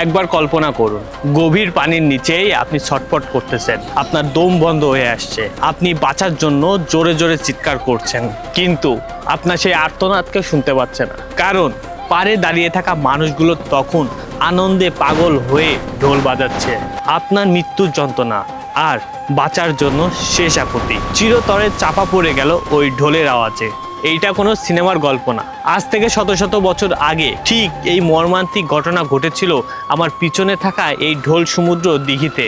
একবার কল্পনা করুন, গভীর পানির নিচেই আপনি ছটফট করতেছেন, আপনার দম বন্ধ হয়ে আসছে, আপনি বাঁচার জন্য জোরে জোরে চিৎকার করছেন, কিন্তু আপনার সেই আর্তনাদকে শুনতে পাচ্ছে না, কারণ পাড়ে দাঁড়িয়ে থাকা মানুষগুলো তখন আনন্দে পাগল হয়ে ঢোল বাজাচ্ছে। আপনার মৃত্যুর যন্ত্রণা আর বাঁচার জন্য শেষ আকুতি চিরতরে চাপা পড়ে গেল ওই ঢোলের আওয়াজে। এইটা কোনো সিনেমার গল্প না, আজ থেকে শত শত বছর আগে ঠিক এই মর্মান্তিক ঘটনা ঘটেছিল আমার পিছনে থাকা এই ঢোল সমুদ্র দিঘিতে।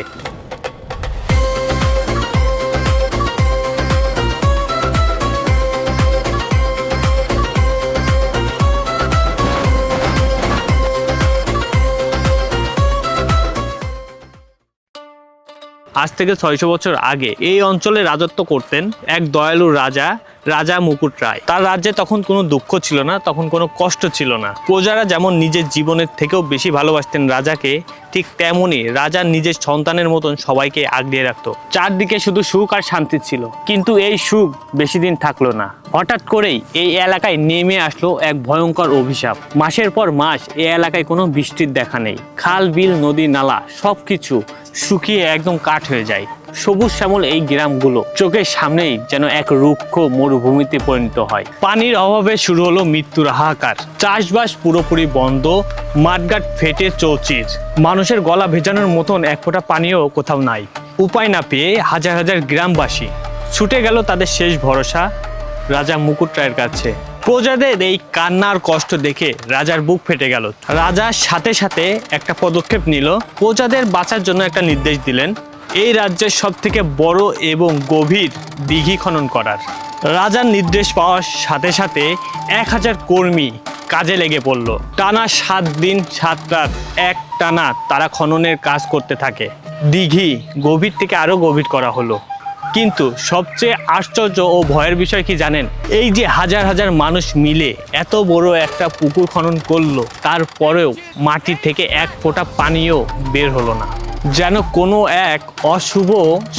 আজ থেকে 600 বছর আগে এই অঞ্চলে রাজত্ব করতেন এক দয়ালু রাজা, রাজা মুকুট রায়। তার রাজ্যে তখন কোনো দুঃখ ছিল না, তখন কোনো কষ্ট ছিল না। প্রজারা যেমন নিজের জীবনের থেকেও বেশি ভালোবাসতেন রাজাকে, ঠিক তেমনি রাজা নিজের সন্তানের মতন সবাইকে আগলিয়ে রাখতো। চারদিকে শুধু সুখ আর শান্তি ছিল, কিন্তু এই সুখ বেশি দিন থাকলো না। হঠাৎ করেই এই এলাকায় নেমে আসলো এক ভয়ঙ্কর অভিশাপ। মাসের পর মাস এই এলাকায় কোনো বৃষ্টির দেখা নেই। খাল, বিল, নদী, নালা সবকিছু শুকিয়ে একদম কাঠ হয়ে যায়। সবুজ শ্যামল এই গ্রামগুলো চোখের সামনেই যেন এক রুক্ষ মরুভূমিতে পরিণত হয়। পানির অভাবে শুরু হলো মৃত্যুর হাহাকার। চাষবাস পুরোপুরি বন্ধ, মাঠঘাট ফেটে চৌচির। মানুষের গলা ভেজানোর মতন এক ফোঁটা পানিও কোথাও নাই। উপায় না পেয়ে হাজার হাজার গ্রামবাসী ছুটে গেল তাদের শেষ ভরসা রাজা মুকুট রায়ের কাছে। প্রজাদের এই কান্নার কষ্ট দেখে রাজার বুক ফেটে গেল। রাজা সাথে সাথে একটা পদক্ষেপ নিল, প্রজাদের বাঁচার জন্য একটা নির্দেশ দিলেন, এই রাজ্যের সব থেকে বড় এবং গভীর দিঘি খনন করার। রাজার নির্দেশ পাওয়ার সাথে সাথে 1000 কর্মী কাজে লেগে পড়ল। টানা 7 দিন 7 রাত এক টানা তারা খননের কাজ করতে থাকে। দিঘি গভীর থেকে আরো গভীর করা হলো। কিন্তু সবচেয়ে আশ্চর্য ও ভয়ের বিষয় কি জানেন? এই যে হাজার হাজার মানুষ মিলে এত বড় একটা পুকুর খনন করলো, তারপরেও মাটি থেকে এক ফোঁটা পানিও বের হলো না। যেন কোনো এক অশুভ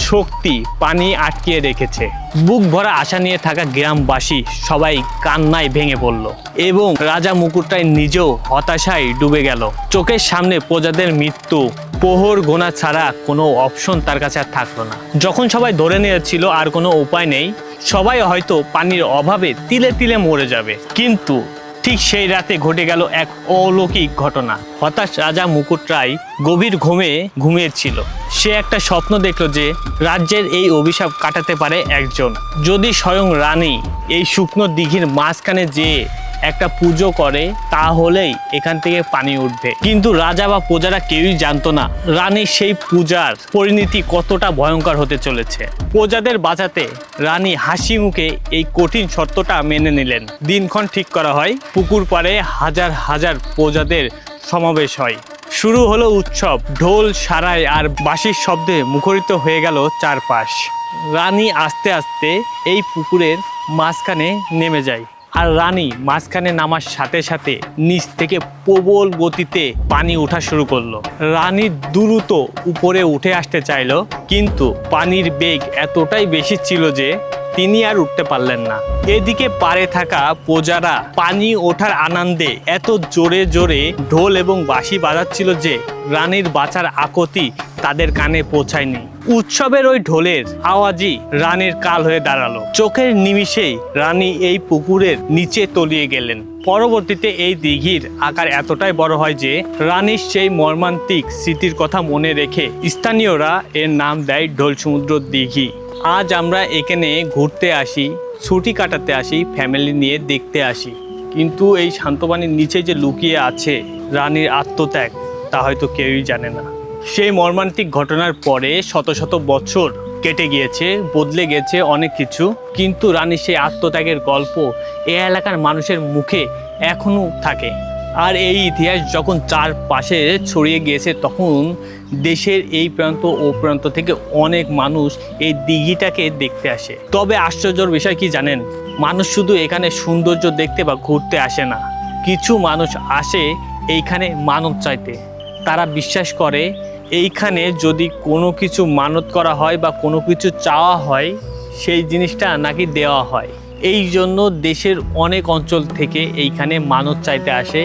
শক্তি পানি আটকিয়ে রেখেছে। বুক ভরা আশা নিয়ে থাকা গ্রামবাসী সবাই কান্নায় ভেঙে পড়ল এবং রাজা মুকুট রায় নিজেও হতাশায় ডুবে গেল। চোখের সামনে প্রজাদের মৃত্যু, প্রহর গোনা ছাড়া কোনো অপশন তার কাছে আর থাকলো না। যখন সবাই ধরে নিয়েছিল আর কোনো উপায় নেই, সবাই হয়তো পানির অভাবে তিলে তিলে মরে যাবে, কিন্তু ঠিক সেই রাতে ঘটে গেল এক অলৌকিক ঘটনা। হতাশ রাজা মুকুট রায় গভীর ঘুমে ঘুমিয়েছিল। সে একটা স্বপ্ন দেখলো যে রাজ্যের এই অভিশাপ কাটাতে পারে একজন, যদি স্বয়ং রানী এই শুকনো দিঘির মাঝখানে যেয়ে একটা পুজো করে, তাহলেই এখান থেকে পানি উঠবে। কিন্তু রাজা বা প্রজারা কেউই জানতো না রানীর সেই পূজার পরিণতি কতটা ভয়ঙ্কর হতে চলেছে। প্রজাদের বাঁচাতে রানী হাসি মুখে এই কঠিন শর্তটা মেনে নিলেন। দিনক্ষণ ঠিক করা হয়, পুকুর পাড়ে হাজার হাজার প্রজাদের সমাবেশ হয়। শুরু হলো উৎসব, ঢোল, সারাই আর বাঁশির শব্দে মুখরিত হয়ে গেল চারপাশ। রানী আস্তে আস্তে এই পুকুরের মাঝখানে নেমে যায়, আর রানী মাঝখানে নামার সাথে সাথে নিচ থেকে প্রবল গতিতে পানি ওঠা শুরু করলো। রানী দ্রুত উপরে উঠে আসতে চাইলো, কিন্তু পানির বেগ এতটাই বেশি ছিল যে তিনি আর উঠতে পারলেন না। এদিকে পাড়ে থাকা প্রজারা পানি ওঠার আনন্দে এত জোরে জোরে ঢোল এবং বাঁশি বাজাচ্ছিল যে রানীর বাঁচার আকুতি তাদের কানে পৌঁছায়নি। উৎসবের ওই ঢোলের আওয়াজই রানীর কাল হয়ে দাঁড়ালো। চোখের নিমিষেই রানী এই পুকুরের নিচে তলিয়ে গেলেন। পরবর্তীতে এই দিঘির আকার এতটাই বড় হয় যে রানীর সেই মর্মান্তিক স্মৃতির কথা মনে রেখে স্থানীয়রা এর নাম দেয় ঢোল সমুদ্র দিঘি। আজ আমরা এখানে ঘুরতে আসি, ছুটি কাটাতে আসি, ফ্যামিলি নিয়ে দেখতে আসি, কিন্তু এই শান্ত পানির নিচে যে লুকিয়ে আছে রানীর আত্মত্যাগ, তা হয়তো কেউই জানে না। সেই মর্মান্তিক ঘটনার পরে শত শত বছর কেটে গিয়েছে, বদলে গেছে অনেক কিছু, কিন্তু রানীর সেই আত্মত্যাগের গল্প এই এলাকার মানুষের মুখে এখনো থাকে। আর এই ইতিহাস যখন চারপাশে ছড়িয়ে গিয়েছে, তখন দেশের এই প্রান্ত ও প্রান্ত থেকে অনেক মানুষ এই দিঘিটাকে দেখতে আসে। তবে আশ্চর্যের বিষয় কি জানেন? মানুষ শুধু এখানে সৌন্দর্য দেখতে বা ঘুরতে আসে না, কিছু মানুষ আসে এইখানে মানত চাইতে। তারা বিশ্বাস করে এইখানে যদি কোনো কিছু মানত করা হয় বা কোনো কিছু চাওয়া হয়, সেই জিনিসটা নাকি দেওয়া হয়। এই জন্য দেশের অনেক অঞ্চল থেকে এইখানে মানত চাইতে আসে।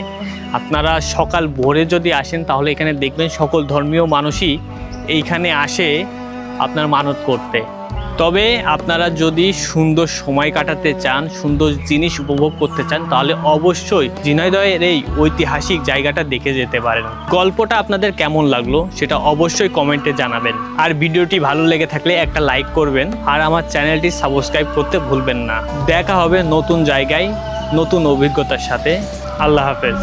আপনারা সকাল ভোরে যদি আসেন তাহলে এখানে দেখবেন সকল ধর্মীয় মানুষই এইখানে আসে আপনার মানত করতে। তবে আপনারা যদি সুন্দর সময় কাটাতে চান, সুন্দর জিনিস উপভোগ করতে চান, তাহলে অবশ্যই ঝিনাইদহের এই ঐতিহাসিক জায়গাটা দেখে যেতে পারেন। গল্পটা আপনাদের কেমন লাগলো সেটা অবশ্যই কমেন্টে জানাবেন। আর ভিডিওটি ভালো লেগে থাকলে একটা লাইক করবেন, আর আমার চ্যানেলটি সাবস্ক্রাইব করতে ভুলবেন না। দেখা হবে নতুন জায়গায় নতুন অভিজ্ঞতার সাথে। আল্লাহ হাফেজ।